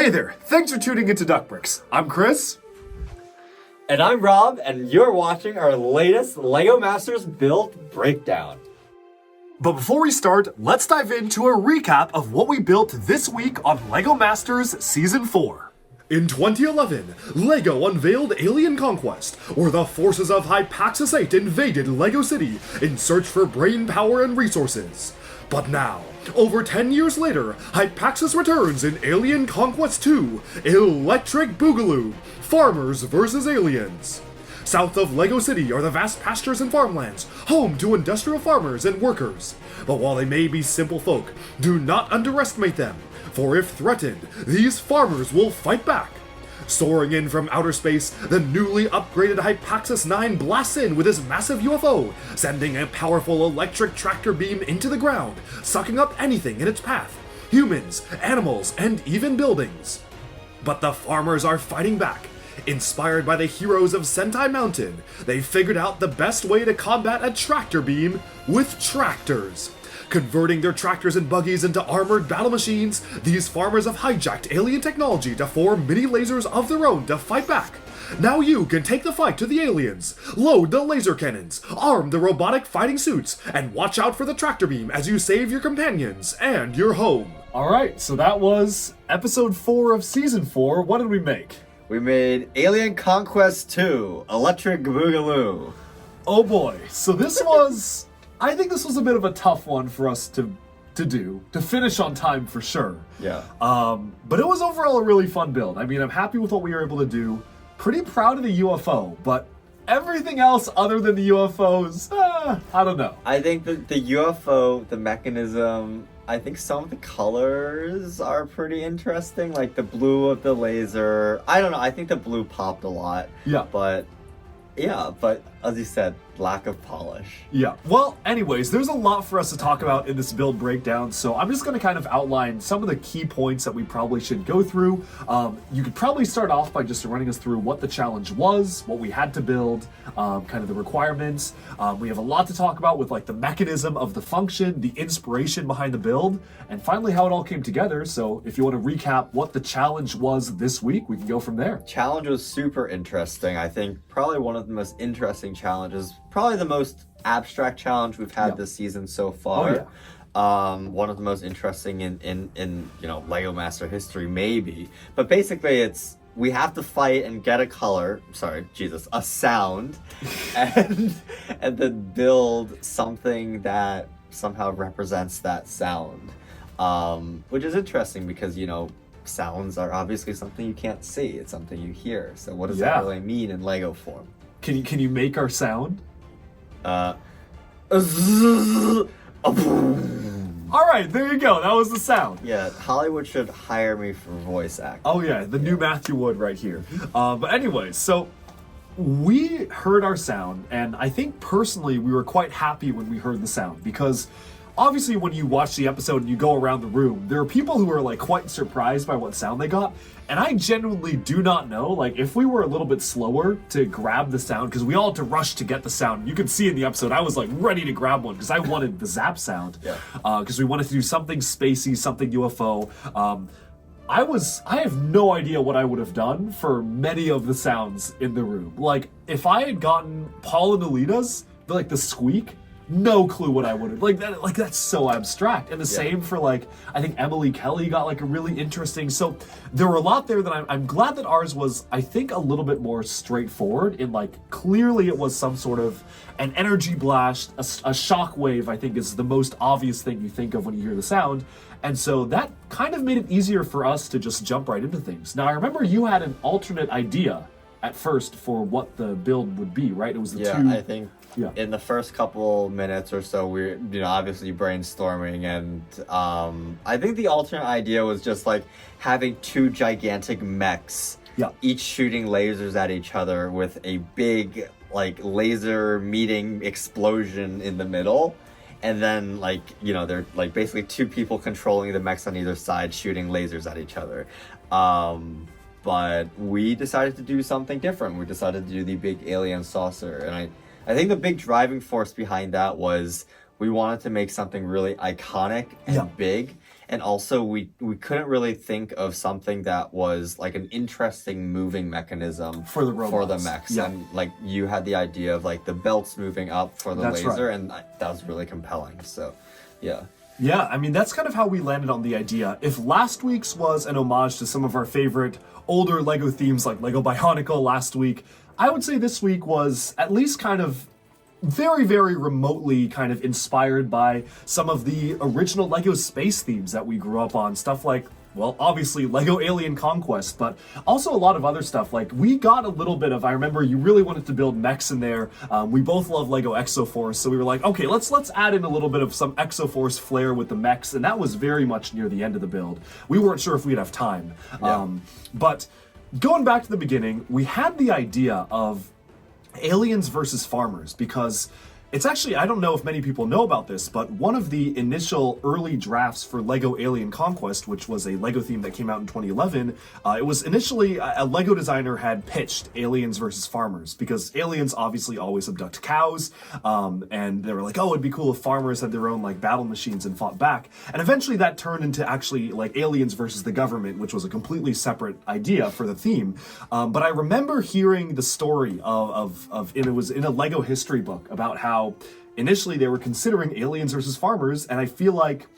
Hey there, thanks for tuning into Duckbricks. I'm Chris. And I'm Rob, and you're watching our latest LEGO Masters Build breakdown. But before we start, let's dive into a recap of what we built this week on LEGO Masters Season 4. In 2011, LEGO unveiled Alien Conquest, where the forces of Hypaxis 8 invaded LEGO City in search for brain power and resources. But now, over 10 years later, Hypaxis returns in Alien Conquest 2, Electric Boogaloo, Farmers vs. Aliens. South of LEGO City are the vast pastures and farmlands, home to industrial farmers and workers. But while they may be simple folk, do not underestimate them, for if threatened, these farmers will fight back. Soaring in from outer space, the newly upgraded Hypaxis 9 blasts in with his massive UFO, sending a powerful electric tractor beam into the ground, sucking up anything in its path, humans, animals, and even buildings. But the farmers are fighting back. Inspired by the heroes of Sentai Mountain, they figured out the best way to combat a tractor beam with tractors. Converting their tractors and buggies into armored battle machines, these farmers have hijacked alien technology to form mini lasers of their own to fight back. Now you can take the fight to the aliens, load the laser cannons, arm the robotic fighting suits, and watch out for the tractor beam as you save your companions and your home. Alright, so that was episode 4 of season 4. What did we make? We made Alien Conquest 2, Electric Boogaloo. Oh boy, so this was... I think this was a bit of a tough one for us to finish on time for sure. Yeah. But it was overall a really fun build. I mean, I'm happy with what we were able to do. Pretty proud of the UFO, but everything else other than the UFOs, I don't know. I think that the UFO, the mechanism, I think some of the colors are pretty interesting, like the blue of the laser. I don't know, I think the blue popped a lot. Yeah. But as you said, lack of polish. Yeah. Well, anyways, there's a lot for us to talk about in this build breakdown, so I'm just going to kind of outline some of the key points that we probably should go through. You could probably start off by just running us through what the challenge was, what we had to build, kind of the requirements. We have a lot to talk about with like the mechanism of the function, the inspiration behind the build, and finally how it all came together. So if you want to recap what the challenge was this week, we can go from there. Challenge was super interesting. I think probably one of the most interesting challenges, probably the most abstract challenge we've had this season so far. Oh, yeah. One of the most interesting in LEGO Master history, maybe. But basically it's we have to fight and get a sound and then build something that somehow represents that sound. Which is interesting because, sounds are obviously something you can't see. It's something you hear. So what does that really mean in LEGO form? Can you make our sound? All right, there you go. That was the sound. Yeah, Hollywood should hire me for voice acting. Oh yeah, the new Matthew Wood right here. But anyways, so we heard our sound, and I think personally we were quite happy when we heard the sound because obviously when you watch the episode and you go around the room, there are people who are like quite surprised by what sound they got. And I genuinely do not know, like if we were a little bit slower to grab the sound, because we all had to rush to get the sound. You can see in the episode, I was like ready to grab one because I wanted the zap sound. Because we wanted to do something spacey, something UFO. I have no idea what I would have done for many of the sounds in the room. Like if I had gotten Paul and Alita's, like the squeak, no clue what I would have like that's so abstract. And the same for like I think Emily Kelly got like a really interesting. So there were a lot there that I'm glad that ours was, I think, a little bit more straightforward in like clearly it was some sort of an energy blast, a shock wave. I think is the most obvious thing you think of when you hear the sound. And so that kind of made it easier for us to just jump right into things. Now I remember you had an alternate idea at first for what the build would be, right? It was the two. I think in the first couple minutes or so, we're obviously brainstorming, and I think the alternate idea was just like having two gigantic mechs, each shooting lasers at each other with a big like laser meeting explosion in the middle. And then they're like basically two people controlling the mechs on either side shooting lasers at each other. But we decided to do something different. We decided to do the big alien saucer. And I think the big driving force behind that was we wanted to make something really iconic and big. and also we couldn't really think of something that was like an interesting moving mechanism For the robots. mechs. Yeah. And like you had the idea of like the belts moving up for the That's laser, right. and that was really compelling. So, yeah. Yeah, I mean, that's kind of how we landed on the idea. If last week's was an homage to some of our favorite older LEGO themes like LEGO Bionicle last week, I would say this week was at least kind of very, very remotely kind of inspired by some of the original LEGO space themes that we grew up on. Stuff like, well, obviously LEGO Alien Conquest, but also a lot of other stuff. Like, we got a little bit of, I remember you really wanted to build mechs in there. We both love LEGO Exoforce, so we were like, okay, let's add in a little bit of some Exoforce flair with the mechs, and that was very much near the end of the build. We weren't sure if we'd have time. Yeah. But going back to the beginning, we had the idea of aliens versus farmers, because it's actually, I don't know if many people know about this, but one of the initial early drafts for LEGO Alien Conquest, which was a LEGO theme that came out in 2011, it was initially a LEGO designer had pitched aliens versus farmers, because aliens obviously always abduct cows, and they were like, oh, it'd be cool if farmers had their own like battle machines and fought back. And eventually that turned into actually like aliens versus the government, which was a completely separate idea for the theme. But I remember hearing the story and it was in a LEGO history book about how initially they were considering aliens versus farmers, and I feel like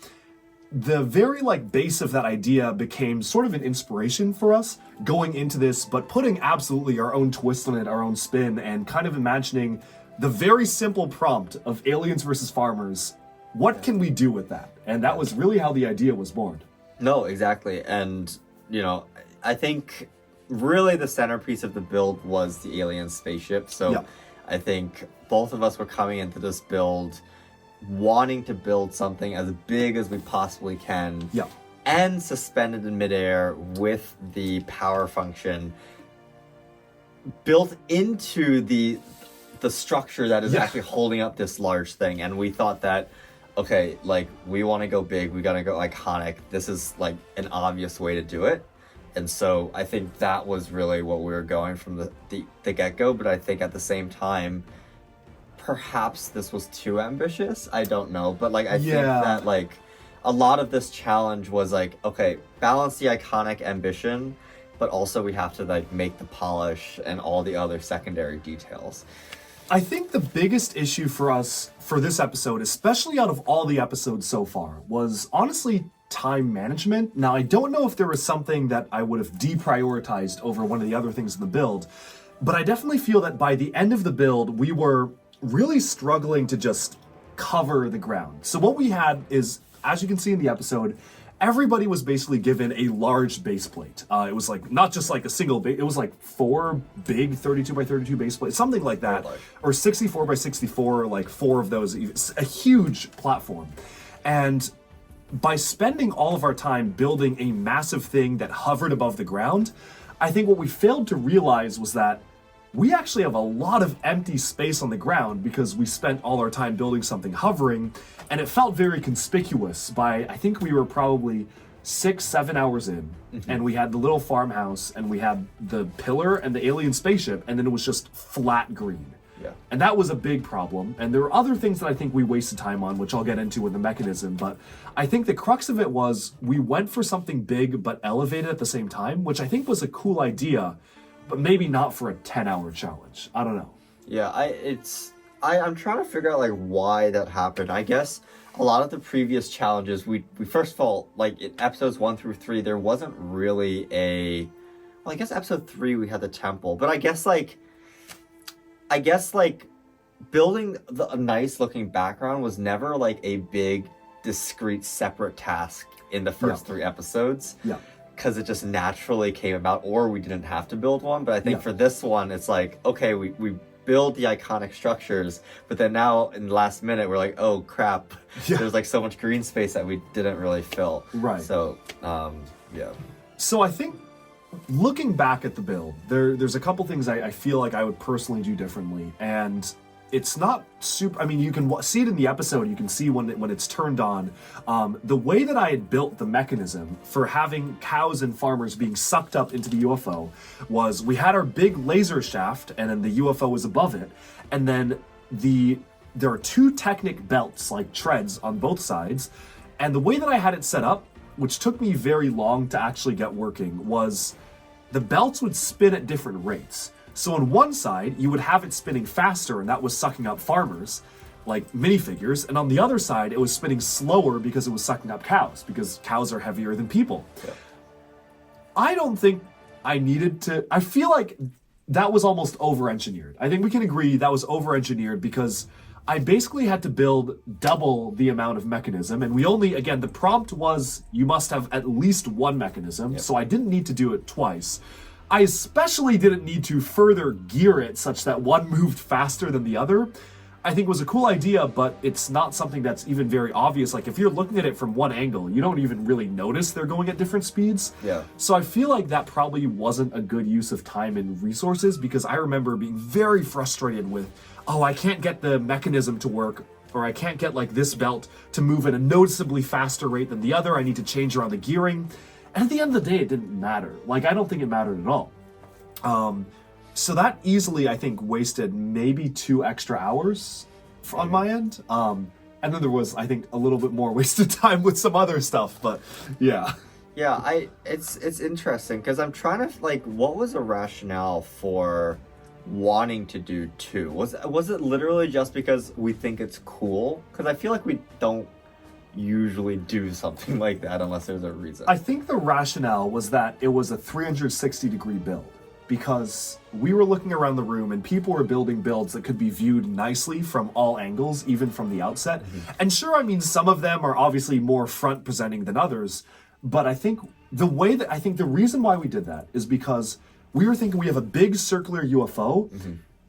the very like base of that idea became sort of an inspiration for us going into this, but putting absolutely our own twist on it, our own spin, and kind of imagining the very simple prompt of aliens versus farmers. What can we do with that? And that was really how the idea was born. No, exactly. And, you know, I think really the centerpiece of the build was the alien spaceship. So Yeah. I think both of us were coming into this build wanting to build something as big as we possibly can. Yeah. And suspended in midair with the power function built into the structure that is Yeah. actually holding up this large thing. And we thought that, okay, like, we want to go big, we gotta go iconic. This is like an obvious way to do it. And so I think that was really what we were going from the get-go. But I think at the same time, perhaps this was too ambitious. I don't know. But like, I think that like a lot of this challenge was like, okay, balance the iconic ambition, but also we have to like make the polish and all the other secondary details. I think the biggest issue for us for this episode, especially out of all the episodes so far, was honestly time management. Now, I don't know if there was something that I would have deprioritized over one of the other things in the build, but I definitely feel that by the end of the build, we were really struggling to just cover the ground. So what we had is, as you can see in the episode, everybody was basically given a large base plate. It was like not just like a single base, it was like 4 big 32 by 32 base plates, something like that, or 64 by 64, like 4 of those, a huge platform. And by spending all of our time building a massive thing that hovered above the ground, I think what we failed to realize was that we actually have a lot of empty space on the ground because we spent all our time building something hovering, and it felt very conspicuous by, I think we were probably 6-7 hours in, and we had the little farmhouse, and we had the pillar and the alien spaceship, and then it was just flat green. Yeah. And that was a big problem. And there were other things that I think we wasted time on, which I'll get into with the mechanism. But I think the crux of it was we went for something big but elevated at the same time, which I think was a cool idea, but maybe not for a 10-hour challenge. I don't know. Yeah, I'm trying to figure out like why that happened. I guess a lot of the previous challenges, we first of all, like in episodes 1 through 3, there wasn't really well, I guess episode 3 we had the temple, but I guess building a nice looking background was never like a big, discrete, separate task in the first 3 episodes. Yeah. Because it just naturally came about, or we didn't have to build one. But I think for this one, it's like, okay, we build the iconic structures, but then now in the last minute, we're like, oh crap, there's like so much green space that we didn't really fill. Right. So, yeah. So I think looking back at the build, there's a couple things I feel like I would personally do differently, and it's not super. I mean, you can see it in the episode. You can see when it's turned on. The way that I had built the mechanism for having cows and farmers being sucked up into the UFO was we had our big laser shaft, and then the UFO was above it, and then there are 2 Technic belts like treads on both sides, and the way that I had it set up, which took me very long to actually get working, was the belts would spin at different rates. So on one side, you would have it spinning faster, and that was sucking up farmers, like minifigures. And on the other side, it was spinning slower because it was sucking up cows, because cows are heavier than people. Yeah. I don't think I needed to... I feel like that was almost over-engineered. I think we can agree that was over-engineered because I basically had to build double the amount of mechanism, and we only, again, the prompt was you must have at least one mechanism, so I didn't need to do it twice. I especially didn't need to further gear it such that one moved faster than the other. I think was a cool idea, but it's not something that's even very obvious. Like if you're looking at it from one angle, you don't even really notice they're going at different speeds. Yeah. So I feel like that probably wasn't a good use of time and resources, because I remember being very frustrated with, oh, I can't get the mechanism to work, or I can't get like this belt to move at a noticeably faster rate than the other. I need to change around the gearing. And at the end of the day, it didn't matter. Like, I don't think it mattered at all. So that easily, I think, wasted maybe 2 extra hours on my end. And then there was, I think, a little bit more wasted time with some other stuff, but yeah. Yeah, it's interesting because I'm trying to, like, what was the rationale for wanting to do 2? Was it literally just because we think it's cool? Because I feel like we don't usually do something like that unless there's a reason. I think the rationale was that it was a 360-degree build, because we were looking around the room and people were building builds that could be viewed nicely from all angles, even from the outset. And sure, I mean, some of them are obviously more front presenting than others, but I think the reason why we did that is because we were thinking we have a big circular UFO.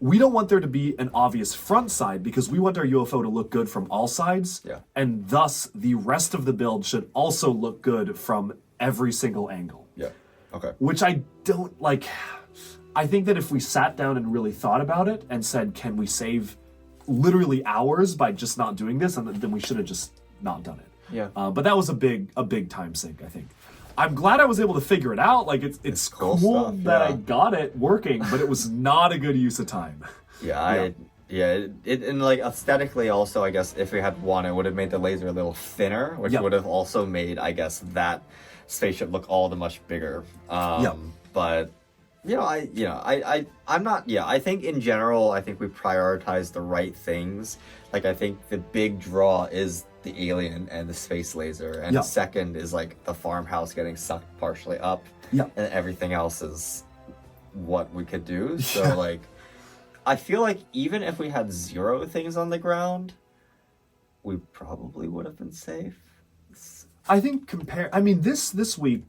We don't want there to be an obvious front side because we want our UFO to look good from all sides. Yeah. And thus, the rest of the build should also look good from every single angle. Yeah. Okay. Which I don't like. I think that if we sat down and really thought about it and said, can we save literally hours by just not doing this? And then we should have just not done it. Yeah. But that was a big time sink, I think. I'm glad I was able to figure it out. Like, it's cool stuff, that yeah. I got it working, but it was not a good use of time. And like aesthetically also, I guess if we had one, it would have made the laser a little thinner, which would have also made, I guess, that spaceship look all the much bigger. But I'm not. Yeah, I think in general, I think we prioritize the right things. Like, I think the big draw is the alien and the space laser, and the second is like the farmhouse getting sucked partially up, and everything else is what we could do. So like, I feel like even if we had 0 things on the ground, we probably would have been safe. I think this week,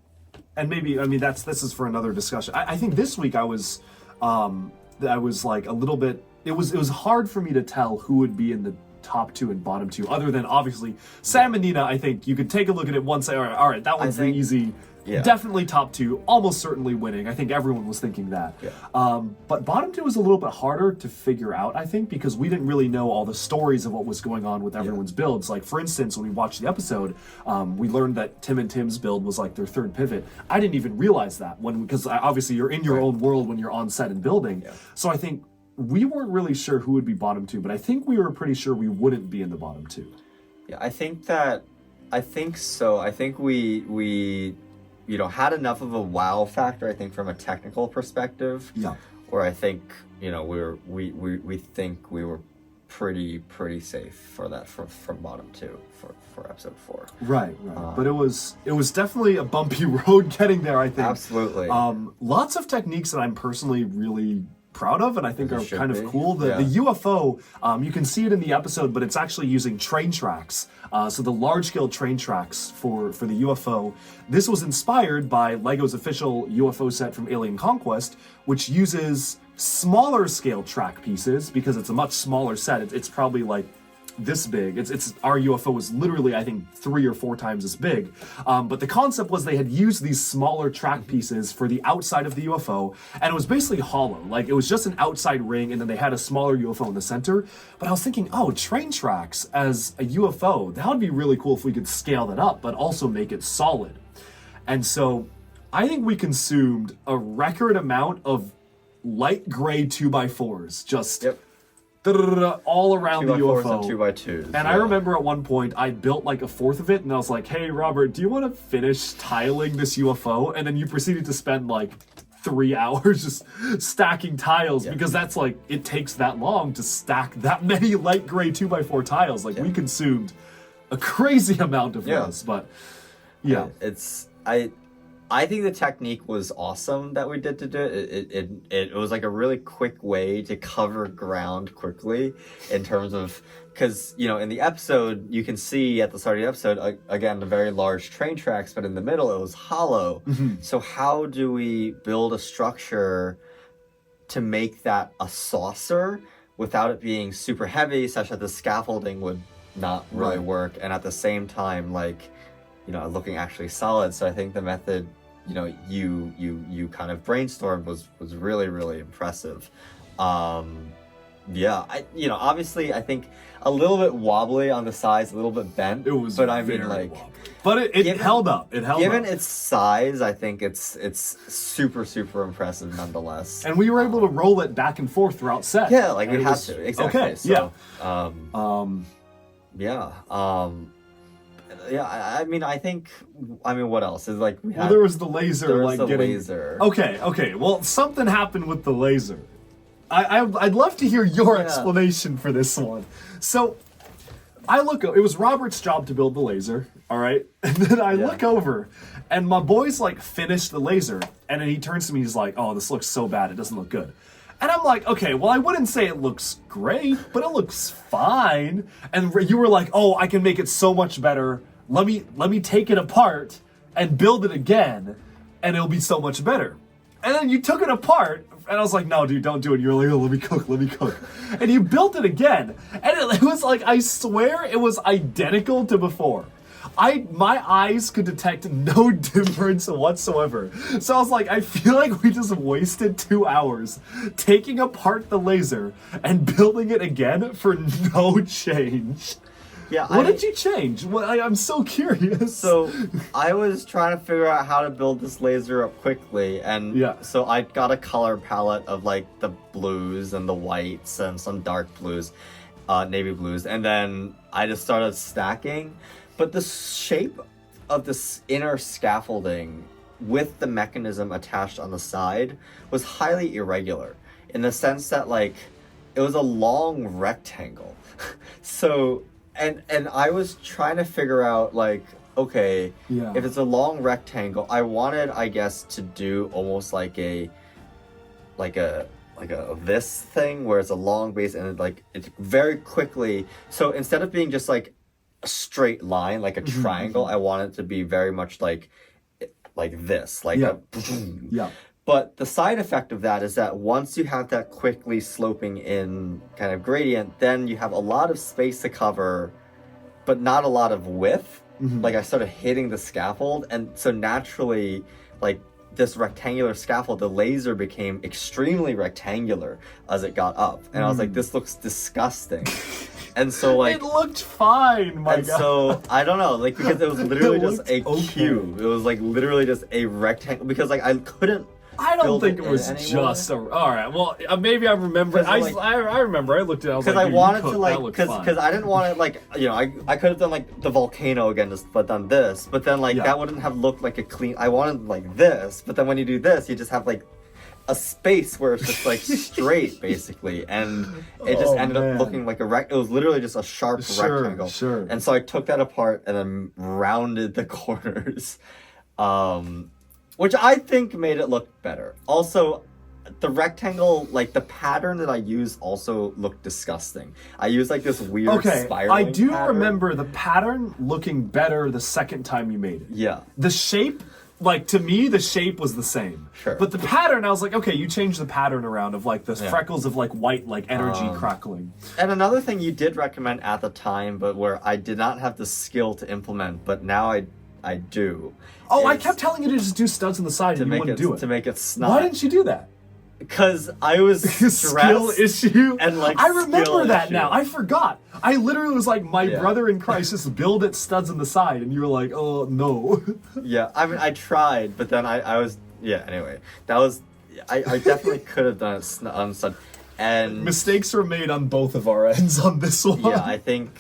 and maybe this is for another discussion. I think this week I was like a little bit. It was hard for me to tell who would be in the top 2 and bottom 2, other than obviously Sam and Nina. I think you could take a look at it once, say, all right, that one's the easy. Yeah. Definitely top 2, almost certainly winning. I think everyone was thinking that. Yeah. But bottom 2 was a little bit harder to figure out, I think, because we didn't really know all the stories of what was going on with everyone's builds. Like, for instance, when we watched the episode, we learned that Tim and Tim's build was like their 3rd pivot. I didn't even realize that because obviously you're in your own world when you're on set and building. Yeah. So I think we weren't really sure who would be bottom 2, but I think we were pretty sure we wouldn't be in the bottom 2. Yeah, I think so. I think we had enough of a wow factor, I think, from a technical perspective. Yeah. Where I think, we think we were pretty safe for that from bottom 2 for episode 4. Right. But it was definitely a bumpy road getting there, I think. Absolutely. Lots of techniques that I'm personally really proud of and I think are kind of cool. The UFO, you can see it in the episode, but it's actually using train tracks. So the large-scale train tracks for the UFO. This was inspired by LEGO's official UFO set from Alien Conquest, which uses smaller scale track pieces because it's a much smaller set. It's probably like this big. It's our UFO is literally, I think, 3 or 4 times as big. But the concept was they had used these smaller track pieces for the outside of the UFO, and it was basically hollow. Like, it was just an outside ring, and then they had a smaller UFO in the center. But I was thinking, train tracks as a UFO, that would be really cool if we could scale that up, but also make it solid. And so I think we consumed a record amount of light gray 2x4s, just all around the 2x4s UFO. and 2x2s. And I remember at one point I built like a fourth of it, and I was like, "Hey, Robert, do you want to finish tiling this UFO?" And then you proceeded to spend like 3 hours just stacking tiles because that's like it takes that long to stack that many light gray 2x4 tiles. Like we consumed a crazy amount of those, but yeah, I think the technique was awesome that we did to do it. It was like a really quick way to cover ground quickly in terms of, because, you know, in the episode, you can see at the start of the episode, again, the very large train tracks, but in the middle, it was hollow. So how do we build a structure to make that a saucer without it being super heavy, such that the scaffolding would not really work, and at the same time, like, you know, looking actually solid. So I think the method, you know, you kind of brainstormed was really, really impressive. Yeah, you know, obviously I think a little bit wobbly on the sides, a little bit bent. it was, but I mean, like, wobbly. But it held up. It held given up. its size, I think it's super, super impressive nonetheless. And we were able to roll it back and forth throughout set. Yeah, like and we it had was- to. Exactly. Okay, So, yeah. I mean, what else is like? We had, Well, there was the laser, there was like the getting. laser. Okay. Well, something happened with the laser. I'd love to hear your explanation for this one. So, it was Robert's job to build the laser, all right? And then I look over, and my boy's like finished the laser, and then he turns to me, he's like, "Oh, this looks so bad, it doesn't look good." And I'm like, "Okay, well, I wouldn't say it looks great, but it looks fine." And you were like, "Oh, I can make it so much better. Let me take it apart and build it again, and it'll be so much better." And then you took it apart, and I was like, "No, dude, don't do it." You were like, "Oh, let me cook." And you built it again, and it was like, I swear it was identical to before. My eyes could detect no difference whatsoever. So I was like, I feel like we just wasted 2 hours taking apart the laser and building it again for no change. Yeah. What did you change? I'm so curious. So I was trying to figure out how to build this laser up quickly, and so I got a color palette of like the blues and the whites and some dark blues, navy blues, and then I just started stacking. But the shape of this inner scaffolding with the mechanism attached on the side was highly irregular, in the sense that, like, it was a long rectangle. So, and I was trying to figure out, like, okay, if it's a long rectangle, I wanted, I guess, to do almost like a this thing where it's a long base and it's very quickly. So instead of being just like a straight line, like a triangle, I want it to be very much like this, like But the side effect of that is that once you have that quickly sloping in kind of gradient, then you have a lot of space to cover, but not a lot of width. Like, I started hitting the scaffold, and so naturally, like, this rectangular scaffold, the laser became extremely rectangular as it got up. And I was like, this looks disgusting. And so, like, it looked fine, my God. So I don't know, like, because it was literally just a cube. It was like literally just a rectangle, because like I couldn't. I don't think it was just a. All right, well, maybe I remember. I remember. I looked at it. I was like, because I wanted to like, because I didn't want it, like, you know, I could have done like the volcano again, but done this, but then like that wouldn't have looked like a clean. I wanted like this, but then when you do this, you just have like a space where it's just like straight basically, and it just ended up looking like it was literally just a sharp rectangle. Sure. And so I took that apart and then rounded the corners, which I think made it look better. Also, the rectangle, like the pattern that I used, also looked disgusting. I used like this weird spiraling I do pattern. remember the pattern looking better the second time you made it. Yeah. The shape, like, to me, the shape was the same. Sure. But the pattern, I was like, okay, you changed the pattern around of like the freckles of like white, like energy crackling. And another thing you did recommend at the time, but where I did not have the skill to implement, but now I do. Oh, I kept telling you to just do studs on the side and you wouldn't do it. To make it snot. Why didn't you do that? Because I was stressed. Skill issue. And like, I remember that issue. now. I forgot. I literally was like, my brother in Christ, just build it studs on the side, and you were like, oh no. Yeah, I mean, I tried, but then I was anyway, that was I definitely could have done it on stud. And mistakes were made on both of our ends on this one. yeah, I think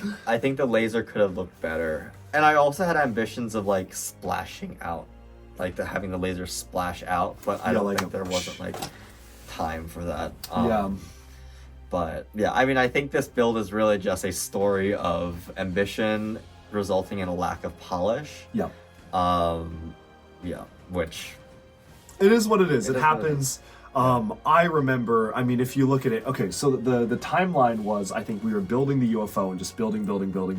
the laser could have looked better. And I also had ambitions of like splashing out, like having the laser splash out, but I don't think there wasn't like time for that. But yeah, I mean, I think this build is really just a story of ambition resulting in a lack of polish. Yeah. Yeah, which it is what it is. It happens. I remember, I mean, if you look at it, okay, so the timeline was, I think we were building the UFO and just building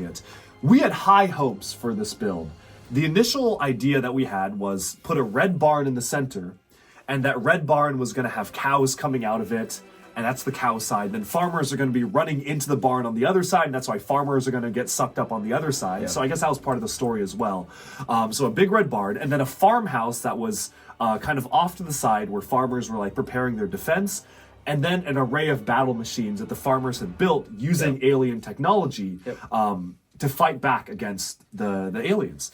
it. We had high hopes for this build. The initial idea that we had was put a red barn in the center, and that red barn was going to have cows coming out of it, and that's the cow side. Then farmers are going to be running into the barn on the other side, and that's why farmers are going to get sucked up on the other side. Yeah. So I guess that was part of the story as well. So a big red barn, and then a farmhouse that was kind of off to the side where farmers were like preparing their defense, and then an array of battle machines that the farmers had built using alien technology to fight back against the aliens.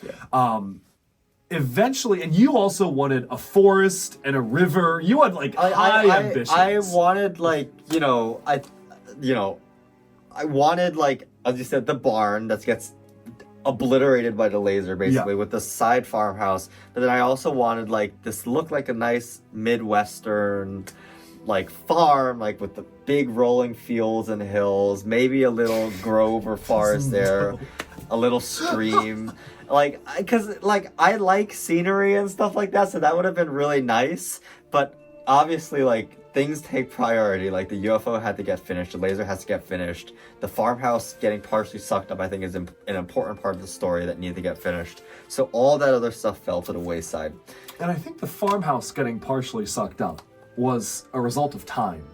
Eventually, and you also wanted a forest and a river. You had like high ambitions. I wanted like, I wanted like, as you said, the barn that gets obliterated by the laser basically with the side farmhouse. But then I also wanted like this look like a nice Midwestern like farm, like with the big rolling fields and hills, maybe a little grove or forest there, a little stream. Like, because like I like scenery and stuff like that, so that would have been really nice. But obviously, like things take priority. Like the UFO had to get finished, the laser has to get finished. The farmhouse getting partially sucked up, I think, is an important part of the story that needed to get finished. So all that other stuff fell to the wayside. And I think the farmhouse getting partially sucked up was a result of time,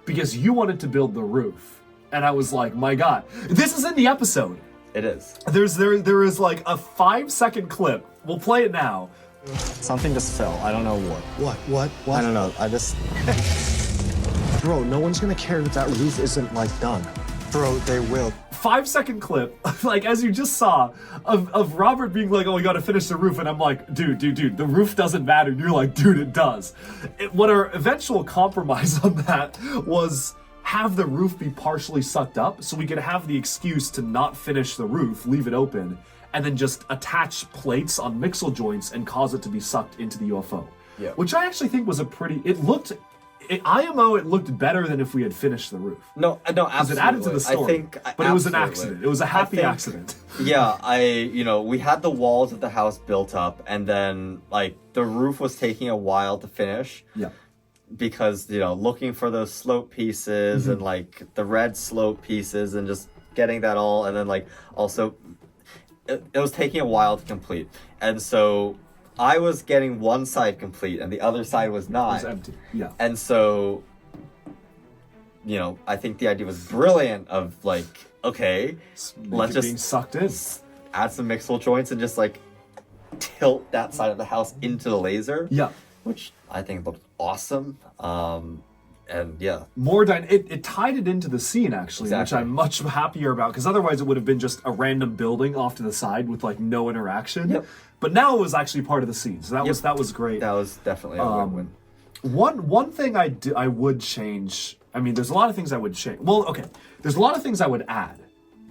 because you wanted to build the roof, and I was like, my God, this is in the episode. It is. There is like a 5-second clip. We'll play it now. Something just fell. I don't know what. What? I don't know. I just... Bro, no one's gonna care that roof isn't, like, done. Bro, they will. 5-second clip, like as you just saw, of Robert being like, oh, we gotta finish the roof, and I'm like, dude, the roof doesn't matter. And you're like, dude, it does. What our eventual compromise on that was have the roof be partially sucked up so we could have the excuse to not finish the roof, leave it open, and then just attach plates on mixel joints and cause it to be sucked into the UFO. Yeah. Which I actually think was it looked better than if we had finished the roof. No, absolutely. It added to the story. But it was an accident. It was a happy accident. Yeah, we had the walls of the house built up, and then like the roof was taking a while to finish. Yeah. Because, looking for those slope pieces and like the red slope pieces and just getting that all, and then like also it was taking a while to complete. And so I was getting one side complete and the other side was not. It was empty. Yeah. And so, I think the idea was brilliant of like, okay, let's just being sucked in. Add some mixel joints and just like tilt that side of the house into the laser. Yeah. Which I think looked awesome. And yeah. It tied it into the scene actually, which I'm much happier about, because otherwise it would have been just a random building off to the side with like no interaction. Yep. But now it was actually part of the scene, so that was great. That was definitely a win-win. One thing I would change. I mean, there's a lot of things I would change. Well, okay, there's a lot of things I would add.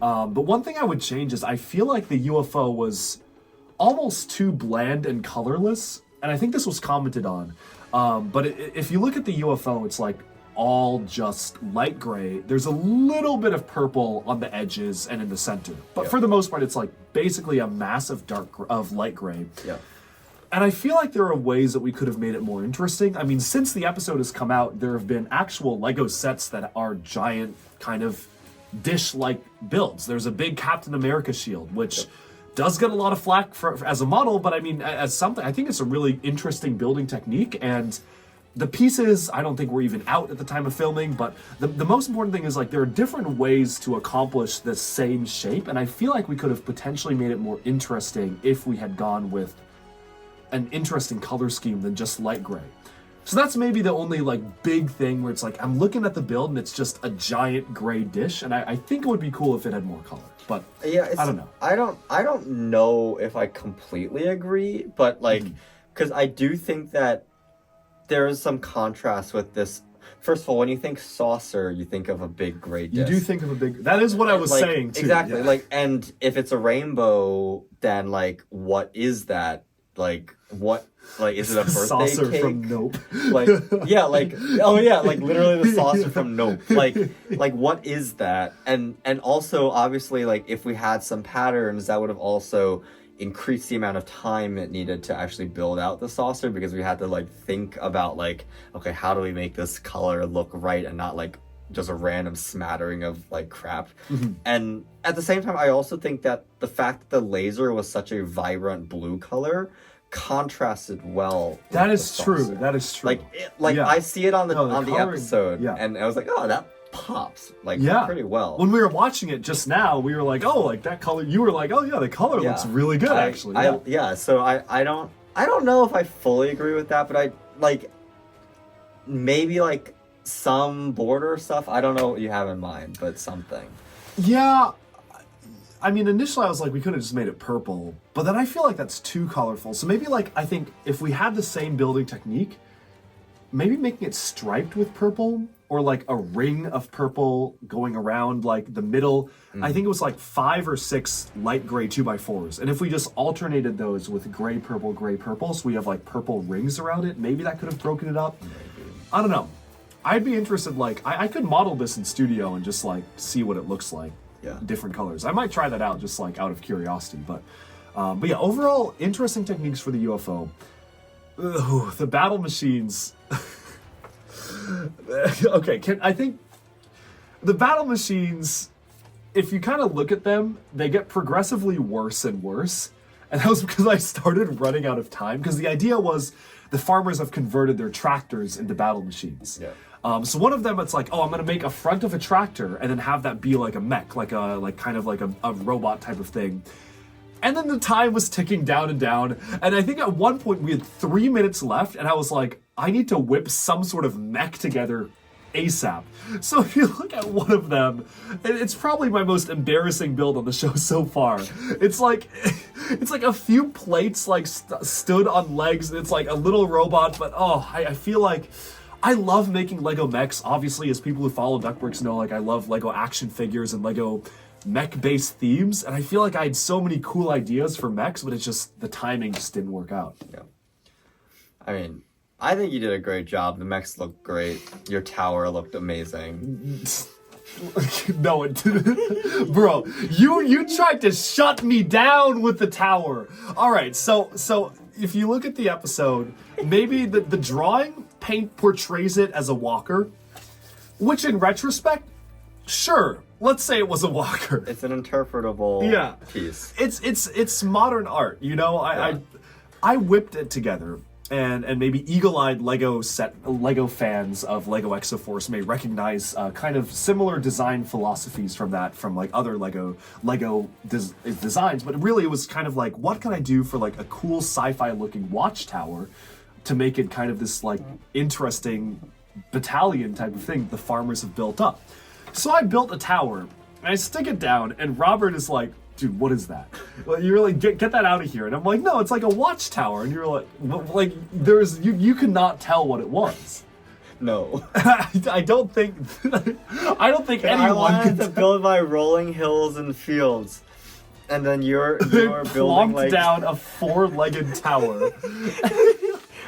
But one thing I would change is I feel like the UFO was almost too bland and colorless, and I think this was commented on. But if you look at the UFO, it's like all just light gray. There's a little bit of purple on the edges and in the center, but for the most part, it's like basically a mass of light gray. Yeah. And I feel like there are ways that we could have made it more interesting. I mean, since the episode has come out, there have been actual Lego sets that are giant kind of dish-like builds. There's a big Captain America shield, which does get a lot of flack as a model, but I mean, as something, I think it's a really interesting building technique, and the pieces, I don't think were even out at the time of filming, but the most important thing is like there are different ways to accomplish the same shape, and I feel like we could have potentially made it more interesting if we had gone with an interesting color scheme than just light gray. So that's maybe the only like big thing where it's like I'm looking at the build and it's just a giant gray dish, and I think it would be cool if it had more color. But yeah, I don't know. I don't know if I completely agree, but like, because I do think that there is some contrast with this First of all, when you think saucer, you think of a big gray You disc. do think of a big. That is what I was Like, saying too. exactly. yeah. Like, and if it's a rainbow, then like, what is that? Like, what? Like, is it a birthday saucer cake? from Nope. Like, yeah, like, oh yeah, like literally the saucer from Nope. Like, what is that? And also, obviously, like, if we had some patterns, that would have also increased the amount of time it needed to actually build out the saucer, because we had to like think about like, okay, how do we make this color look right and not like just a random smattering of like crap. And at the same time, I also think that the fact that the laser was such a vibrant blue color contrasted well. That with is the true. saucer. That is true. Like I see it on the No, the on the coloring- episode, yeah. and I was like, oh, that pops like Yeah. pretty well. When we were watching it just now, we were like, "Oh, like that color." You were like, "Oh yeah, the color looks really good, actually." Yeah. So I don't know if I fully agree with that, but I like maybe like some border stuff. I don't know what you have in mind, but something. Yeah. I mean, initially I was like, we could have just made it purple, but then I feel like that's too colorful. So maybe like, I think if we had the same building technique, maybe making it striped with purple, or like a ring of purple going around like the middle. I think it was like 5 or 6 light gray 2x4s. And if we just alternated those with gray, purple, so we have like purple rings around it, maybe that could have broken it up. I don't know. I'd be interested, like, I could model this in studio and just like see what it looks like. Yeah. Different colors. I might try that out just like out of curiosity. But yeah, overall, interesting techniques for the UFO. Ugh, the battle machines. Okay, I think the battle machines, if you kind of look at them, they get progressively worse and worse. And that was because I started running out of time, because the idea was the farmers have converted their tractors into battle machines. Yeah. So one of them, it's like, oh, I'm gonna make a front of a tractor and then have that be like a mech, like kind of like a robot type of thing. And then the time was ticking down and down. And I think at one point we had 3 minutes left, and I was like, I need to whip some sort of mech together ASAP. So if you look at one of them, it's probably my most embarrassing build on the show so far. It's like a few plates like stood on legs, and it's like a little robot, but I feel like I love making Lego mechs. Obviously, as people who follow Duckworks know, like I love Lego action figures and Lego mech-based themes, and I feel like I had so many cool ideas for mechs, but it's just the timing just didn't work out. Yeah. I mean, I think you did a great job. The mechs looked great. Your tower looked amazing. No, it didn't. Bro, you tried to shut me down with the tower. All right, so if you look at the episode, maybe the drawing portrays it as a walker, which in retrospect, sure, let's say it was a walker. It's an interpretable piece. It's modern art, you know. I whipped it together. And maybe eagle-eyed Lego fans of Lego Exoforce may recognize kind of similar design philosophies from like other Lego designs. But really, it was kind of like, what can I do for like a cool sci-fi looking watchtower to make it kind of this like interesting battalion type of thing the farmers have built up. So I built a tower, and I stick it down, and Robert is like, dude, what is that? Well, you're like, get that out of here. And I'm like, no, it's like a watchtower. And you're like you could not tell what it was. No. I don't think anyone I wanted could to build my rolling hills and fields. And then you're building plonked like down a 4-legged tower.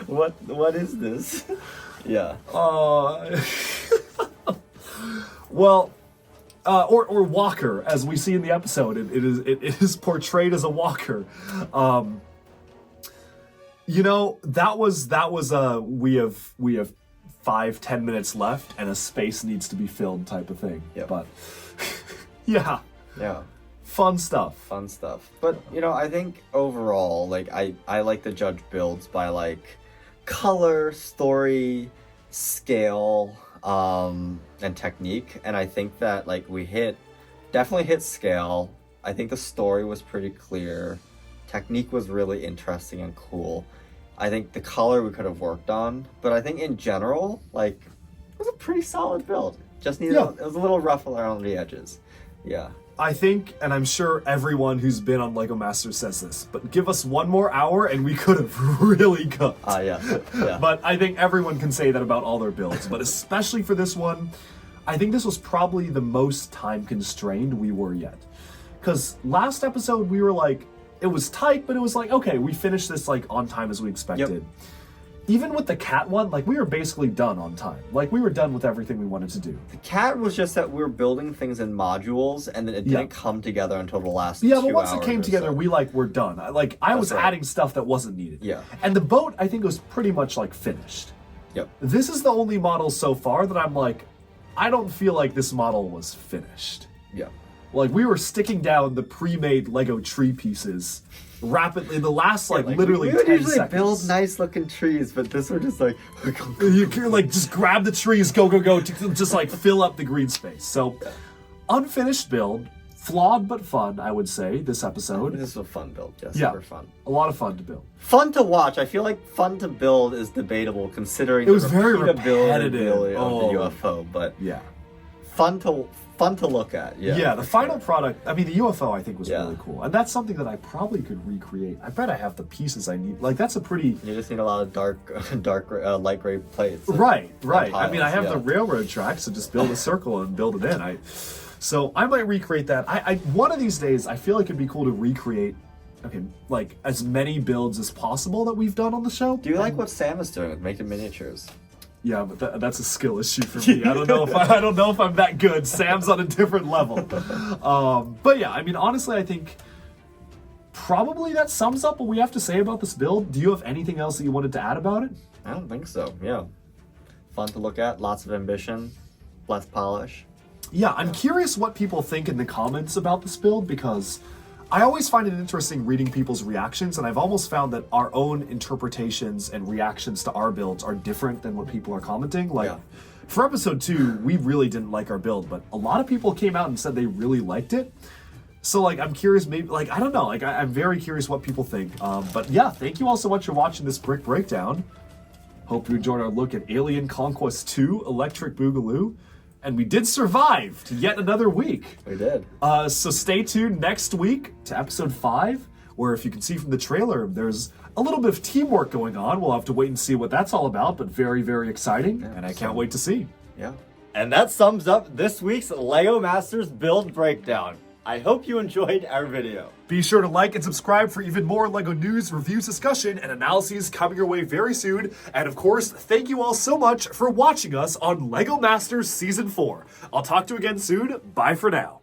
What is this? Yeah. Well, or walker, as we see in the episode, it is portrayed as a walker. You know, that was we have 5-10 minutes left and a space needs to be filled type of thing. Yep. But yeah, fun stuff. Fun stuff. But you know, I think overall, like I like to judge builds by like color, story, scale, and technique, and I think that like we definitely hit scale. I think the story was pretty clear. Technique was really interesting and cool. I think the color we could have worked on, but I think in general, like, it was a pretty solid build. Just needed it was a little rough around the edges. Yeah. I think, and I'm sure everyone who's been on LEGO Masters says this, but give us one more hour and we could have really cooked. Yeah. But I think everyone can say that about all their builds, but especially for this one, I think this was probably the most time constrained we were yet. Because last episode we were like, it was tight, but it was like, okay, we finished this like on time as we expected. Yep. Even with the cat one, like we were basically done on time. Like we were done with everything we wanted to do. The cat was just that we were building things in modules, and then it didn't come together until the last 2 Yeah, hours. but once it came or together, so. we like were done. I was right. adding stuff that wasn't needed. Yeah. And the boat, I think, was pretty much like finished. Yep. This is the only model so far that I'm like, I don't feel like this model was finished. Yeah. Like we were sticking down the pre-made Lego tree pieces rapidly in the last literally we would 10 usually seconds. build nice looking trees, but this one just like You can like just grab the trees, go, to just like fill up the green space. So, unfinished build, flawed but fun, I would say, this episode. This is a fun build, yeah, Yeah, super fun. a lot of fun to build. Fun to watch. I feel like fun to build is debatable considering It was the very repeatability repetitive. of the UFO, but Yeah. fun to look at. Yeah. Yeah, the final product, I mean, the UFO I think was Yeah. really cool. And that's something that I probably could recreate. I bet I have the pieces I need. Like, that's a pretty... You just need a lot of light gray plates. Right. and I mean, I have tiles, the railroad track, so just build a circle and build it in. So I might recreate that. I one of these days, I feel like it'd be cool to recreate, like as many builds as possible that we've done on the show. Do you like what Sam is doing with making miniatures? Yeah, but that's a skill issue for me. I don't know if I'm that good. Sam's on a different level. But yeah, I mean, honestly, I think probably that sums up what we have to say about this build. Do you have anything else that you wanted to add about it? I don't think so. Yeah. Fun to look at, lots of ambition, less polish. Yeah, I'm curious what people think in the comments about this build, because I always find it interesting reading people's reactions, and I've almost found that our own interpretations and reactions to our builds are different than what people are commenting. Like, for episode 2, we really didn't like our build, but a lot of people came out and said they really liked it. So, like, I'm curious, maybe, like, I don't know, like, I'm very curious what people think. But yeah, thank you all so much for watching this Brick Breakdown. Hope you enjoyed our look at Alien Conquest 2 Electric Boogaloo. And we did survive to yet another week. We did. So stay tuned next week to episode 5, where if you can see from the trailer, there's a little bit of teamwork going on. We'll have to wait and see what that's all about, but very, very exciting, and I can't wait to see. Yeah. And that sums up this week's LEGO Masters Build Breakdown. I hope you enjoyed our video. Be sure to like and subscribe for even more LEGO news, reviews, discussion, and analyses coming your way very soon. And of course, thank you all so much for watching us on LEGO Masters Season 4. I'll talk to you again soon. Bye for now.